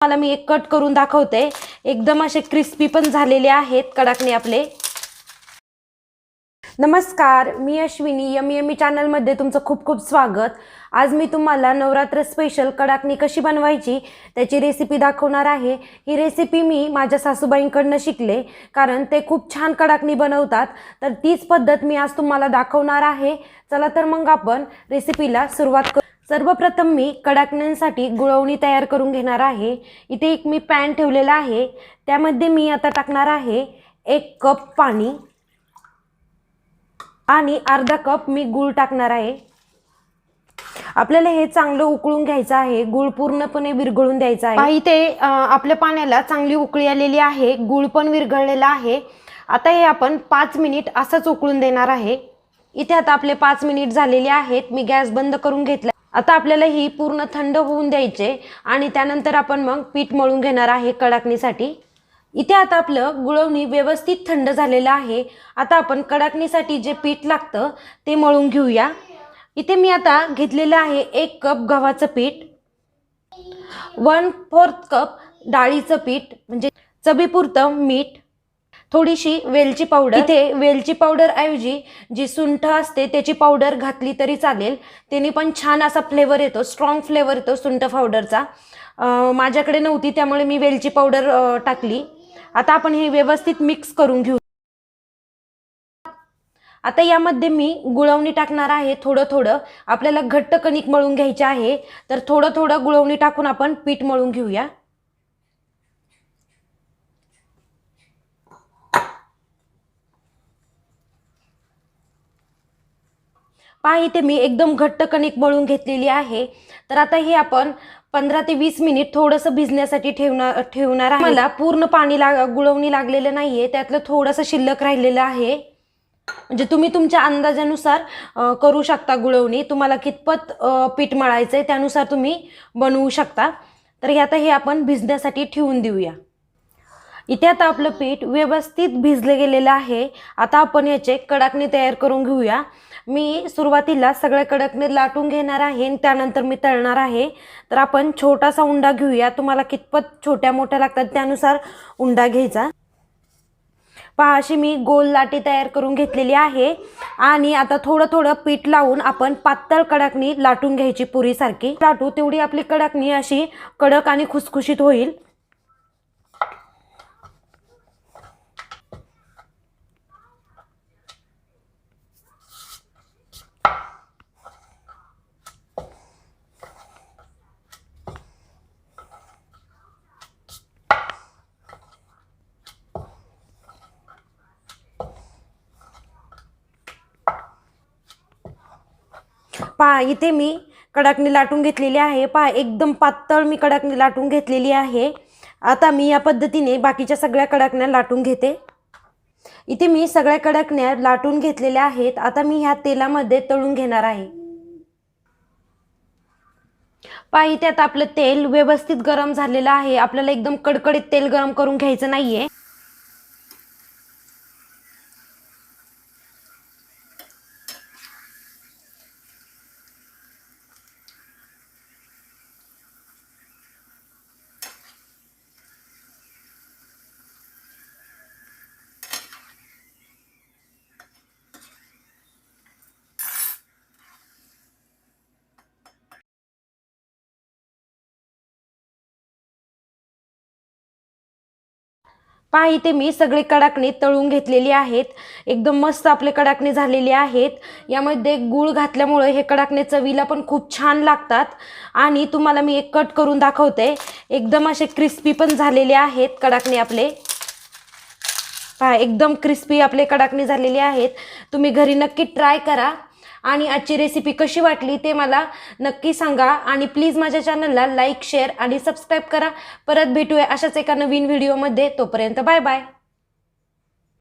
मला मी एक कट करून दाखवते। एकदम असे क्रिस्पी पण झालेले आहेत कडकणे आपले। नमस्कार, मी अश्विनी यमी चॅनल मध्ये तुमचं खूप खूप स्वागत। आज मी तुम्हाला नवरात्र स्पेशल कडकनी कशी बनवायची त्याची रेसिपी दाखवणार आहे। ही रेसिपी मी माझ्या सासूबाईंकडून शिकले, कारण ते खूप छान कडकनी बनवतात। तर तीच पद्धत मी आज तुम्हाला दाखवणार आहे। चला तर मग आपण रेसिपीला सुरुवात करू। सर्वप्रथम मी कडकण्यांसाठी गुळवणी तयार करून घेणार आहे। इथे एक मी पॅन ठेवलेला आहे, त्यामध्ये मी आता टाकणार आहे 1 कप पाणी आणि अर्धा कप मी गूळ टाकणार आहे। आपल्याला हे चांगलं उकळून घ्यायचं आहे, गूळ पूर्णपणे विरघळून द्यायचा आहे। इथे आपल्या पाण्याला चांगली उकळी आलेली आहे, गूळ पण विरघळलेला आहे। आता हे आपण 5 मिनिट असंच उकळून देणार आहे। इथे आता आपले 5 मिनिट झालेले आहेत, मी गॅस बंद करून घेतला। आता आपल्याला ही पूर्ण थंड होऊन द्यायचे आणि त्यानंतर आपण मग पीठ मळून घेणार आहे कडकणीसाठी। इथे आता आपलं गुळवणी व्यवस्थित थंड झालेलं आहे। आता आपण कडकणीसाठी जे पीठ लागतं ते मळून घेऊया। इथे मी आता घेतलेलं आहे 1 कप गव्हाचं पीठ, 1/4 कप डाळीचं पीठ, म्हणजे चवीपुरतं मीठ, थोडीशी वेलची पावडर। इथे वेलची पावडर ऐवजी जी सुंठ असते त्याची पावडर घातली तरी चालेल, त्याने पण छान असा फ्लेवर येतो, स्ट्रॉंग फ्लेवर येतो सुंठ पावडरचा। माझ्याकडे नव्हती त्यामुळे मी वेलची पावडर टाकली। आता आपण हे व्यवस्थित मिक्स करून घेऊ। आता यामध्ये मी गुळवणी टाकणार आहे थोडं थोडं। आपल्याला घट्ट कणिक मळून घ्यायची आहे, तर थोडं थोडं गुळवणी टाकून आपण पीठ मळून घेऊया। पहा इथे मी एकदम घट्ट कणिक मळून घेतलेली आहे। तर आता हे आपण 15 ते 20 मिनिट थोडंसं भिजण्यासाठी ठेवणार आहे। मला पूर्ण पाणी गुळवणी लागलेलं नाहीये, त्यातलं थोडंसं शिल्लक राहिलेलं आहे। म्हणजे तुम्ही तुमच्या अंदाजानुसार करू शकता गुळवणी, तुम्हाला कितपत पीठ मळायचंय त्यानुसार तुम्ही बनवू शकता। तर आता हे आपण भिजण्यासाठी ठेवून देऊया। इथे आता आपलं पीठ व्यवस्थित भिजले गेलेलं आहे। आता आपण याचे कडकणे तयार करून घेऊया। मी सुरुवातीला सगळे कडकणे लाटून घेणार आहे आणि त्यानंतर मी तळणार आहे। तर आपण छोटासा उंडा घेऊया, तुम्हाला कितपत छोट्या मोठ्या लागतात त्यानुसार उंडा घ्यायचा। पहा अशी मी गोल लाटी तयार करून घेतलेली आहे आणि आता थोडं थोडं पीठ लावून आपण पातळ कडकणी लाटून घ्यायची। पुरीसारखी लाटू तेवढी आपली कडकणी अशी कडक आणि खुसखुशीत होईल। पहा इथे मी कडकणी लाटून घेतलेली आहे। पहा एकदम पातळ मी कडकणी लाटून घेतलेली आहे। आता मी या पद्धतीने बाकीच्या सगळ्या कडकण्या लाटून घेते। इथे मी सगळ्या कडकण्या लाटून घेतलेल्या आहेत। आता मी ह्या तेलामध्ये तळून घेणार आहे। पहा इथे आता आपलं तेल व्यवस्थित गरम झालेलं आहे। आपल्याला एकदम कडकडीत तेल गरम करून घ्यायचं नाहीये। पहा इथे मी सगळे कडकणे तळून घेतलेली आहेत। एकदम मस्त आपले कडकणे झालेले आहेत। यामध्ये गूळ घातल्यामुळे हे कडकणे चवीला पण खूप छान लागतात। आणि तुम्हाला मी एक कट करून दाखवते, एकदम असे क्रिस्पी पण झालेले आहेत कडकणे आपले। पहा एकदम क्रिस्पी आपले कडकणे झालेले आहेत। तुम्ही घरी नक्की ट्राय करा आणि आजची रेसिपी कशी वाटली ते मला नक्की सांगा। आणि प्लीज माझ्या चॅनलला लाईक, शेअर आणि सबस्क्राईब करा। परत भेटूया अशाच एका नवीन व्हिडिओमध्ये, तोपर्यंत बाय बाय।